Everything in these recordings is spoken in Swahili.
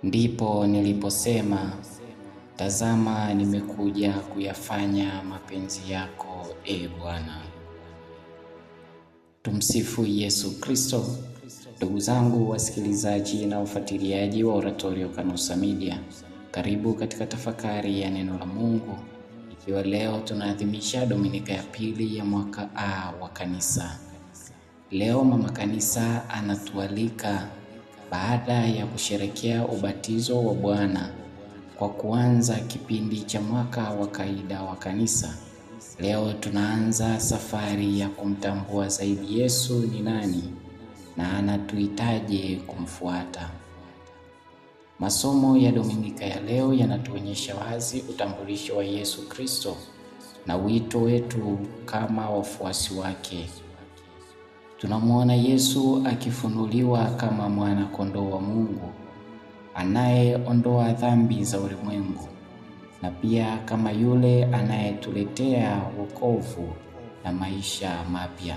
Ndipo niliposema, tazama nimekuja kuyafanya mapenzi yako, e Bwana. Tumsifu Yesu Kristo. Ndugu zangu wasikilizaji na wafuatiliaji wa Oratorio Kanosa Media, karibu katika tafakari ya neno la Mungu, ikiwa leo tunaadhimisha Dominika ya pili ya mwaka A wa Kanisa. Leo Mama Kanisa anatualika baada ya kusherekea ubatizo wa Bwana kwa kuanza kipindi cha mwaka wa kawaida wa Kanisa. Leo tunaanza safari ya kumtambua zaidi Yesu ni nani na anatuhitaji kumfuata. Masomo ya Dominika ya leo yanatuonyesha wazi utambulisho wa Yesu Kristo na wito wetu kama wafuasi wake. Tunamwona Yesu akifunuliwa kama mwana kondoo wa Mungu anayeondoa dhambi za ulimwengu, na pia kama yule anayetuletea wokovu na maisha mapya.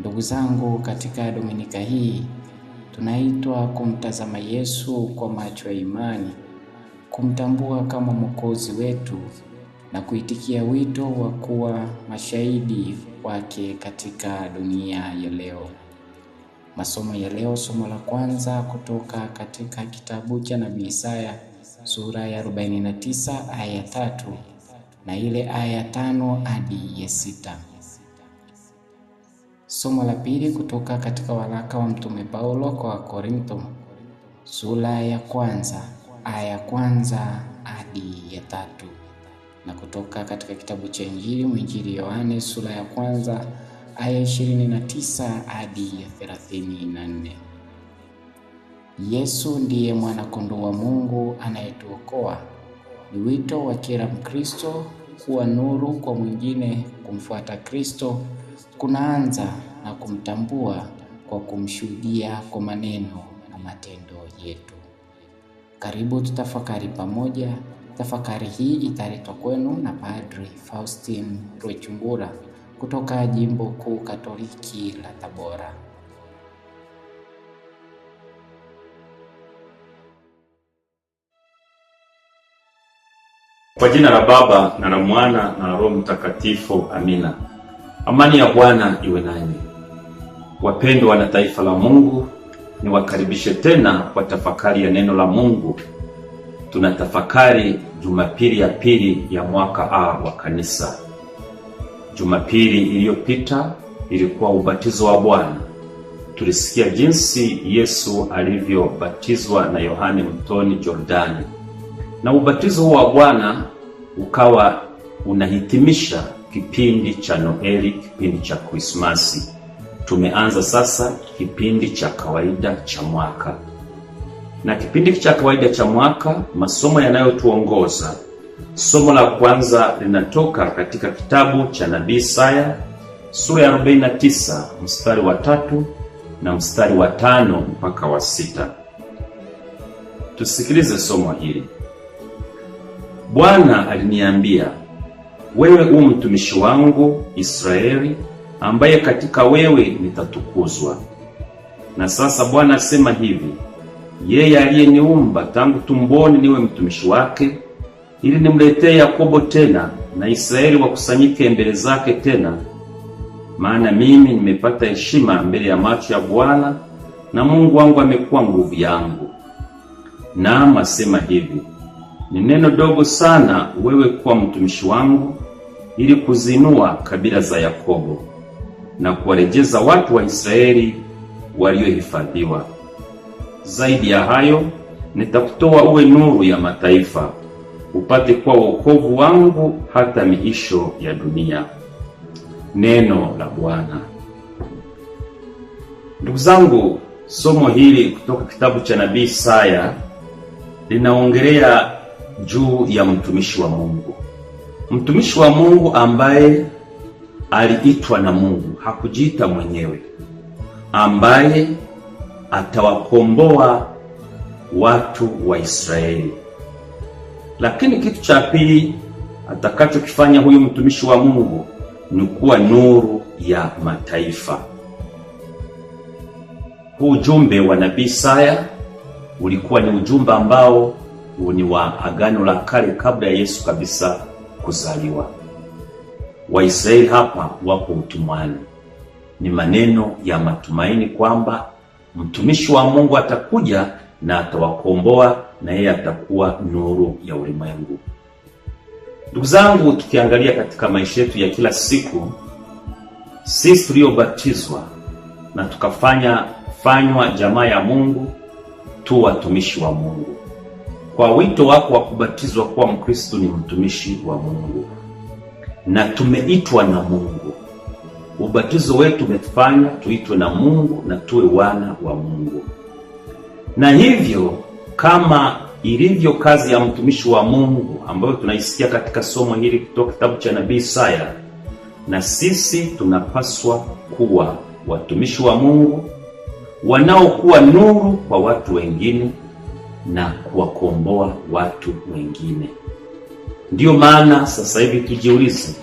Ndugu zangu, katika Dominika hii tunaitwa kumtazama Yesu kwa macho ya imani, kumtambua kama Mwokozi wetu na kuitikia wito wa kuwa mashahidi wake katika dunia ya leo. Masomo ya leo, somo la kwanza kutoka katika kitabu cha Nabii Isaya sura ya 49 aya 3 na ile aya 5 hadi ya 6. Somo la pili kutoka katika waraka wa Mtume Paulo kwa Korintho sura ya kwanza aya kwanza hadi ya 3, na kutoka katika kitabu cha Injili Yohane sura ya kwanza aya 29 hadi ya 34. Yesu ndiye mwana kondoo wa Mungu anayetuokoa. Ni wito wa kila Mkristo kuwa nuru kwa mwingine. Kumfuata Kristo kunaanza na kumtambua kwa kumshuhudia kwa maneno na matendo yetu. Karibu tutafakari pamoja. Tafakari hii italetwa kwenu na Padri Faustin Rwechungura kutoka Jimbo Kuu Katoliki la Tabora. Kwa jina la Baba na la Mwana na la Roho Mtakatifu, amina. Amani ya Bwana iwe nanyi. Wapendwa na taifa la Mungu, niwakaribishe tena kwa tafakari ya neno la Mungu. Tunatafakari Jumapili ya pili ya mwaka A wa Kanisa. Jumapili iliyopita ilikuwa ubatizo wa Bwana. Tulisikia jinsi Yesu alivyobatizwa na Yohane mtoni Jordani. Na ubatizo wa Bwana ukawa unahitimisha kipindi cha Noeli, kipindi cha Krismasi. Tumeanza sasa kipindi cha kawaida cha mwaka. Na kipindi cha kawaida cha mwaka, masomo yanayotuongoza, somo la kwanza linatoka katika kitabu cha Nabii Isaya sura ya 49 mstari wa 3 na mstari wa 5 mpaka wa 6. Tusikilize somo hili. Bwana aliniambia, wewe u mtumishi wangu Israeli, ambaye katika wewe nitatukuzwa. Na sasa Bwana asema hivi, yeye aliyeniumba tangu tumboni niwe mtumishi wake, ili nimletee Yakobo tena na Israeli wakusanyike mbele zake tena. Maana mimi nimepata heshima mbele ya macho ya Bwana, na Mungu wangu amekuwa nguvu yangu. Naam, asema hivi, ni neno dogo sana wewe kuwa mtumishi wangu, ili kuzinua kabila za Yakobo na kuwarejeza watu wa Israeli waliohifadhiwa. Zaidi ya hayo, nitakutoa uwe nuru ya mataifa, upate kuwa wokovu wangu hata miisho ya dunia. Neno la Bwana. Ndugu zangu, somo hili kutoka kitabu cha Nabii Isaya linaongelea juu ya mtumishi wa Mungu. Mtumishi wa Mungu ambaye aliitwa na Mungu, hakujiita mwenyewe, ambaye atawakomboa watu wa Israeli. Lakini kitu cha pili atakachokifanya huyu mtumishi wa Mungu ni kuwa nuru ya mataifa. Huu ujumbe wa Nabii Isaya ulikuwa ni ujumbe ambao ni wa Agano la Kale kabla ya Yesu kabisa kuzaliwa. Waisraeli hapa wapo utumwani. Ni maneno ya matumaini kwamba mtumishi wa Mungu atakuja na atawakomboa, na yeye atakuwa nuru ya ulimwengu. Ndugu zangu, tukiangalia katika maisha yetu ya kila siku, sisi tuliobatizwa na tukafanywa jamaa ya Mungu tu watumishi wa Mungu. Kwa wito wako wa kubatizwa kuwa Mkristo ni mtumishi wa Mungu, na tumeitwa na Mungu. Ubatizo wetu umetufanya tuitwe na Mungu na tuwe wana wa Mungu. Na hivyo kama ilivyo kazi ya mtumishi wa Mungu ambayo tunaisikia katika somo hili kutoka kitabu cha nabii Isaya, na sisi tunapaswa kuwa watumishi wa Mungu wanaokuwa nuru kwa watu wengine na kuwakomboa watu wengine. Ndiyo maana sasa hivi tujiulize,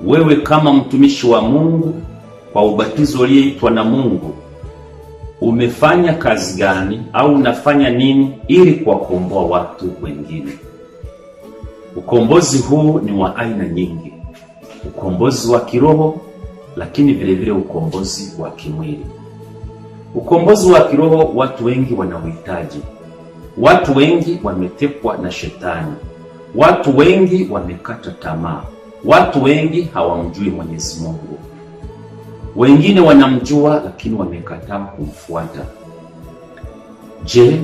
wewe kama mtumishi wa Mungu kwa ubatizo ulioitwa na Mungu, umefanya kazi gani au unafanya nini ili kuwakomboa watu wengine? Ukombozi huu ni wa aina nyingi. Ukombozi wa kiroho, lakini vile vile ukombozi wa kimwili. Ukombozi wa kiroho watu wengi wanauhitaji. Watu wengi wametekwa na shetani. Watu wengi wamekata tamaa. Watu wengi hawamjui Mwenyezi Mungu. Wengine wanamjua lakini wamekataa kumfuata. Je,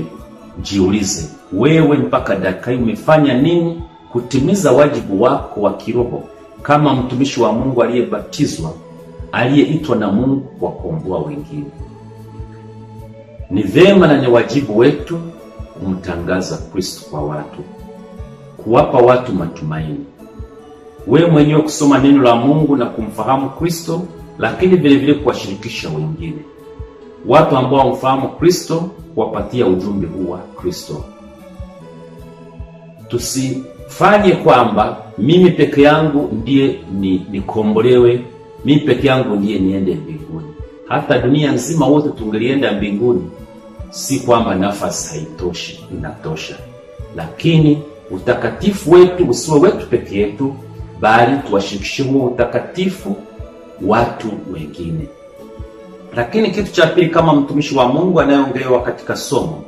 jiulize, wewe mpaka dakika hii umefanya nini kutimiza wajibu wako wa kiroho kama mtumishi wa Mungu aliyebatizwa, aliyeitwa na Mungu kuwakomboa wengine? Ni vema na ni wajibu wetu kumtangaza Kristo kwa watu, kuwapa watu matumaini. Wewe mwenyewe kusoma neno la Mungu na kumfahamu Kristo, lakini vile vile kuwashirikisha wengine. Watu ambao wamfahamu Kristo, kuwapatia ujumbe huu wa Kristo. Tusifanye kwamba mimi peke yangu ndiye nikombolewe, mimi peke yangu ndiye niende mbinguni. Hata dunia nzima wote tungelienda mbinguni, si kwamba nafasi haitoshi, inatosha. Lakini utakatifu wetu usiwe wetu peke yetu, bali tuwashirikishe huo utakatifu watu wengine. Lakini kitu cha pili, kama mtumishi wa Mungu anayeongelewa katika somo,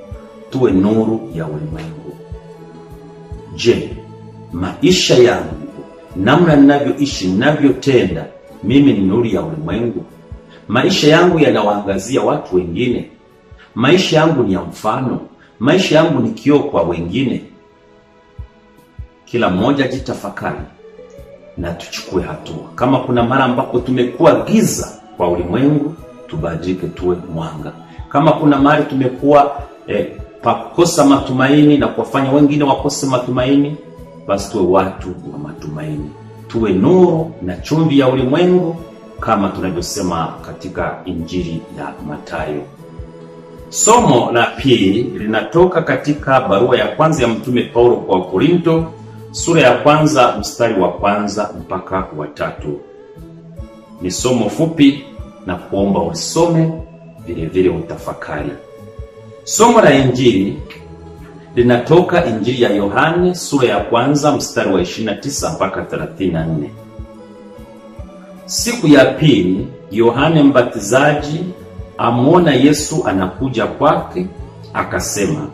tuwe nuru ya ulimwengu. Je, maisha yangu, namna ninavyoishi, ninavyotenda, mimi ni nuru ya ulimwengu? Maisha yangu yanawaangazia watu wengine? Maisha yangu ni ya mfano? Maisha yangu ni kioo kwa wengine? Kila mmoja jitafakari na tuchukue hatua. Kama kuna mara ambapo tumekuwa giza kwa ulimwengu, tubadilike tuwe mwanga. Kama kuna mahali tumekuwa pakosa matumaini na kuwafanya wengine wakose matumaini, basi tuwe watu wa matumaini. Tuwe nuru na chumvi ya ulimwengu, kama tunavyosema katika Injili ya Mathayo. Somo la pili linatoka katika barua ya kwanza ya Mtume Paulo kwa Korinto, sura ya kwanza mstari wa kwanza mpaka wa 3. Ni somo fupi na kuomba usome vile vile utafakari. Somo la Injili linatoka Injili ya Yohane sura ya kwanza mstari wa 29 mpaka 34. Siku ya pili, Yohane Mbatizaji amwona Yesu anakuja kwake, akasema,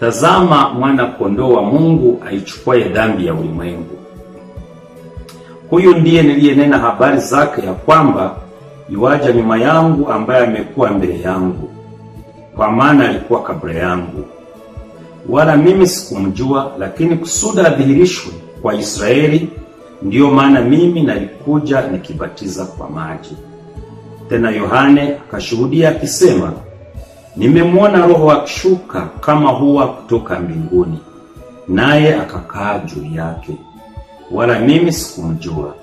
tazama mwana kondoo wa Mungu aichukuaye dhambi ya ulimwengu. Huyu ndiye niliyenena habari zake ya kwamba yuaja nyuma yangu ambaye amekuwa mbele yangu, kwa maana alikuwa kabla yangu. Wala mimi sikumjua, lakini kusudi adhihirishwe kwa Israeli, ndiyo maana mimi nalikuja nikibatiza kwa maji. Tena Yohane akashuhudia akisema, nimemwona Roho akishuka kama hua kutoka mbinguni, naye akakaa juu yake. Wala mimi sikumjua,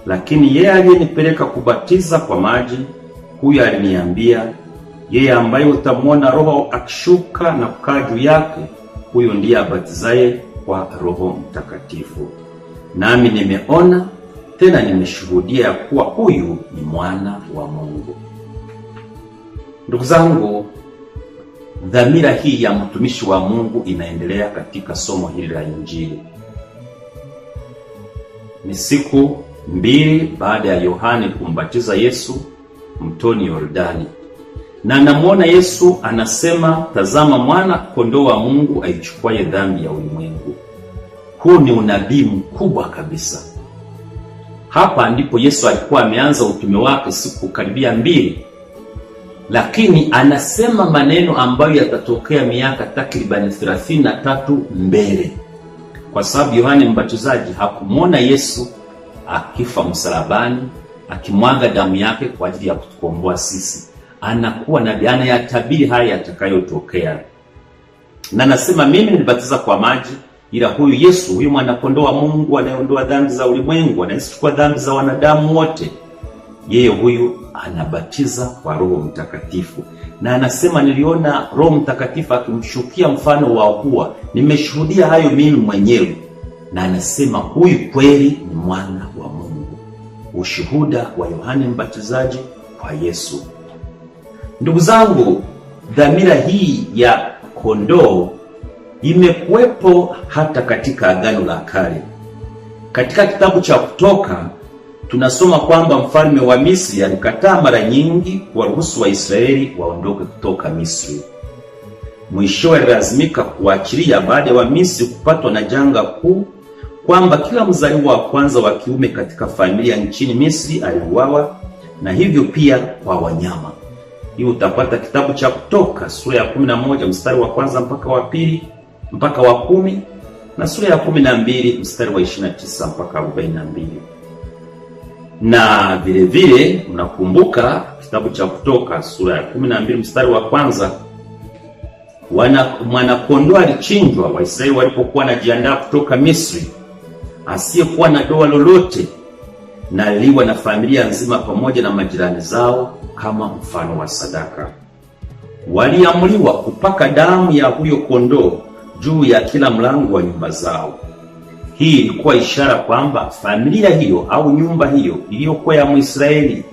lakini yeye aliyenipeleka kubatiza kwa maji, huyo aliniambia, yeye ambaye utamwona Roho akishuka na kukaa juu yake, huyo ndiye abatizaye kwa Roho Mtakatifu. Nami nimeona tena nimeshuhudia ya kuwa huyu ni mwana wa Mungu. Ndugu zangu, dhamira hii ya mtumishi wa Mungu inaendelea katika somo hili la Injili. Ni siku 2 baada ya Yohane kumbatiza Yesu mtoni Yordani, na anamuona Yesu anasema, tazama mwana kondoo wa Mungu aichukuaye dhambi ya ulimwengu. Huu ni unabii mkubwa kabisa. Hapa ndipo Yesu alikuwa ameanza utume wake siku karibia 2, lakini anasema maneno ambayo yatatokea miaka takriban 33 mbele, kwa sababu Yohane Mbatizaji hakumwona Yesu akifa msalabani akimwaga damu yake kwa ajili ya kutukomboa sisi. Anakuwa nabii, anayatabiri haya yatakayotokea, na anasema, mimi nilibatiza kwa maji, ila huyu Yesu, huyu mwana kondoo wa Mungu anayeondoa dhambi za ulimwengu, anayechukua dhambi za wanadamu wote, yeye huyu anabatiza kwa Roho Mtakatifu. Na anasema, niliona Roho Mtakatifu akimshukia mfano wa hua, nimeshuhudia hayo mimi mwenyewe. Na anasema huyu kweli ni mwana wa Mungu. Ushuhuda wa Yohane Mbatizaji kwa Yesu. Ndugu zangu, dhamira hii ya kondoo imekuwepo hata katika Agano la Kale. Katika kitabu cha Kutoka tunasoma kwamba mfalme wa Misri alikataa mara nyingi kuwaruhusu Waisraeli waondoke kutoka Misri. Mwishowe alilazimika kuachilia baada ya Wamisri kupatwa na janga kuu, kwamba kila mzaliwa wa kwanza wa kiume katika familia nchini Misri aliuawa, na hivyo pia kwa wanyama. Hii utapata kitabu cha Kutoka sura ya 11 mstari wa kwanza mpaka wa 2 mpaka wa 10, na sura ya 12 mstari wa 29 mpaka 42. Na vile vile mnakumbuka kitabu cha Kutoka sura ya 12 mstari wa kwanza, mwana kondoo alichinjwa Waisraeli walipokuwa wanajiandaa kutoka Misri, asiyekuwa na doa lolote, na aliwa na familia nzima pamoja na majirani zao kama mfano wa sadaka. Waliamriwa kupaka damu ya huyo kondoo juu ya kila mlango wa nyumba zao. Hii ilikuwa ishara kwamba familia hiyo au nyumba hiyo iliyokuwa ya Mwisraeli,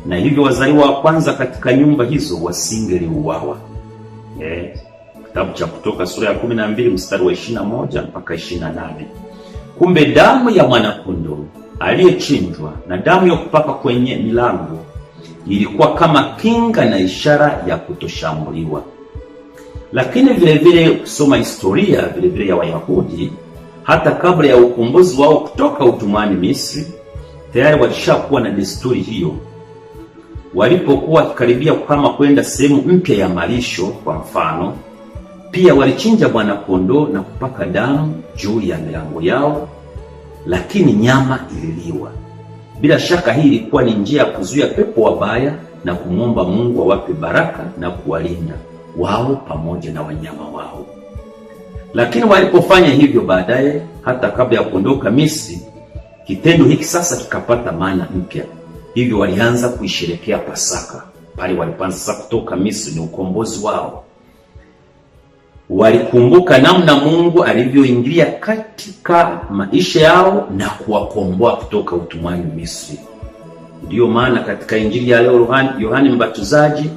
na hivyo wazaliwa wa kwanza katika nyumba hizo wasingeliuawa. Kitabu cha Kutoka sura ya 12 mstari wa 21 mpaka 28. Kumbe damu ya mwanakondoo aliyechinjwa na damu ya kupaka kwenye milango ilikuwa kama kinga na ishara ya kutoshambuliwa. Lakini vile vile kusoma historia vile vile ya Wayahudi, hata kabla ya ukombozi wao kutoka utumwani Misri, tayari walishakuwa na desturi hiyo. Walipokuwa wakikaribia kama kwenda sehemu mpya ya malisho kwa mfano, pia walichinja mwana kondoo na kupaka damu juu ya milango yao, lakini nyama ililiwa. Bila shaka hii ilikuwa ni njia ya kuzuia pepo wabaya na kumwomba Mungu awape baraka na kuwalinda wao pamoja na wanyama wao. Lakini walipofanya hivyo baadaye, hata kabla ya kuondoka Misri, kitendo hiki sasa kikapata maana mpya. Hivyo walianza kuisherehekea Pasaka pale walipoanza sasa kutoka Misri, ni ukombozi wao. Walikumbuka namna Mungu alivyoingilia katika maisha yao na kuwakomboa kutoka utumwani Misri. Ndiyo maana katika Injili ya leo Yohane Mbatizaji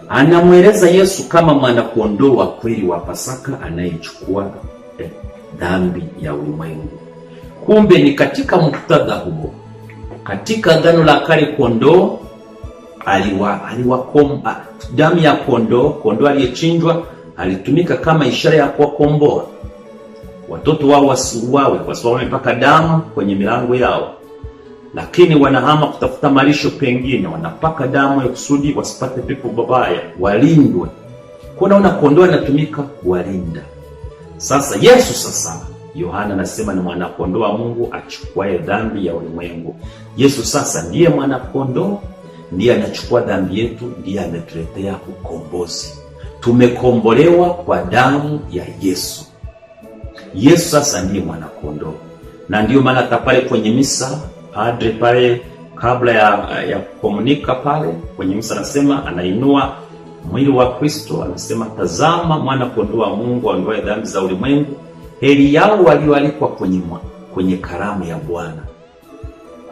anamweleza Yesu kama mwana kondoo wa kweli wa Pasaka anayechukua dhambi ya ulimwengu. Kumbe ni katika muktadha huo, katika Agano la Kale kondoo aliwakomba. Damu ya kondoo aliyechinjwa alitumika kama ishara ya kuwakomboa watoto wao wasiuawe, kwa sababu wamepaka damu kwenye milango yao. Lakini wanahama kutafuta malisho pengine, wanapaka damu ya kusudi wasipate pepo babaya, walindwe. Kunaona kondoo anatumika kuwalinda. Sasa Yesu Yohana anasema ni mwana kondoo wa Mungu achukuaye dhambi ya ulimwengu. Yesu sasa ndiye mwana kondoo, ndiye anachukua dhambi yetu, ndiye ametuletea ukombozi. Tumekombolewa kwa damu ya Yesu. Yesu sasa ndiye mwana kondoo. Na ndiyo maana pale kwenye misa padre pale kabla ya kukomunika pale kwenye misa anasema, anainua mwili wa Kristo, anasema, tazama mwana kondoo wa Mungu aondoaye dhambi za ulimwengu. Heri yao walioalikwa kwenye karamu ya Bwana.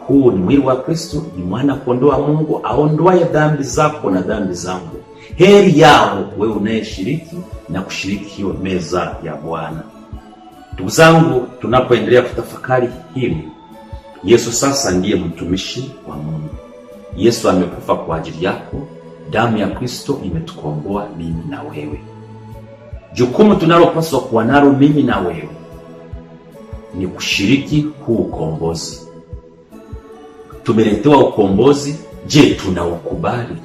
Huu ni mwili wa Kristo, ni mwana kondoo wa Mungu aondoaye dhambi zako na dhambi zangu. Heri yao wewe unayeshiriki na kushiriki hiyo meza ya Bwana. Ndugu zangu, tunapoendelea kutafakari hili, Yesu sasa ndiye mtumishi wa Mungu. Yesu amekufa kwa ajili yako. Damu ya Kristo imetukomboa mimi na wewe. Jukumu tunalopaswa kuwa nalo mimi na wewe ni kushiriki huu ukombozi. Tumeletewa ukombozi. Je, tunaukubali?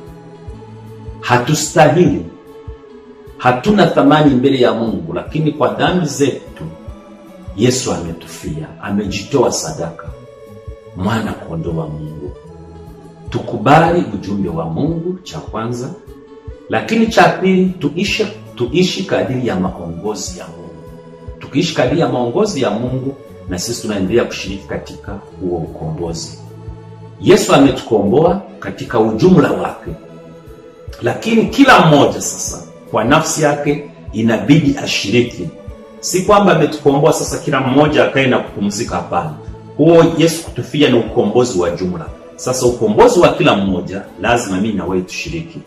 Hatustahili, hatuna thamani mbele ya Mungu, lakini kwa dhambi zetu Yesu ametufia, amejitoa sadaka, mwana kondoo wa Mungu. Tukubali ujumbe wa Mungu, cha kwanza. Lakini cha pili, tuishi kadiri ya maongozi ya Mungu. Tukiishi kadiri ya maongozi ya Mungu, na sisi tunaendelea kushiriki katika huo ukombozi. Yesu ametukomboa katika ujumla wake, lakini kila mmoja sasa kwa nafsi yake inabidi ashiriki. Si kwamba ametukomboa sasa kila mmoja akae na kupumzika, hapana. Huo Yesu kutufia ni ukombozi wa jumla. Sasa ukombozi wa kila mmoja, lazima mimi na wewe tushiriki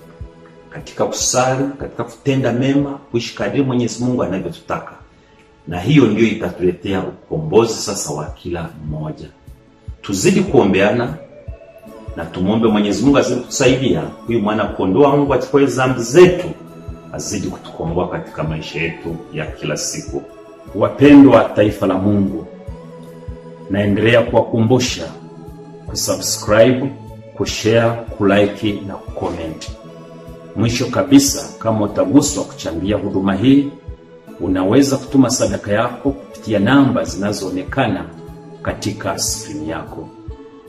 katika kusali, katika kutenda mema, kuishi kadiri Mwenyezi Mungu anavyotutaka. Na hiyo ndio itatuletea ukombozi sasa wa kila mmoja. Tuzidi kuombeana na tumuombe Mwenyezi Mungu azidi kutusaidia, huyu mwana kondoo wa Mungu achukue dhambi zetu, azidi kutukomboa katika maisha yetu ya kila siku. Wapendwa taifa la Mungu, naendelea kuwakumbusha kusubscribe, kushare, kulike na kucomment. Mwisho kabisa, kama utaguswa kuchangia huduma hii, unaweza kutuma sadaka yako kupitia namba zinazoonekana katika skrini yako.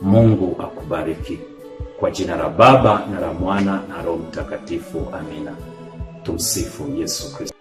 Mungu akubariki. Kwa jina la Baba na la Mwana na Roho Mtakatifu, amina. Tumsifu Yesu Kristo.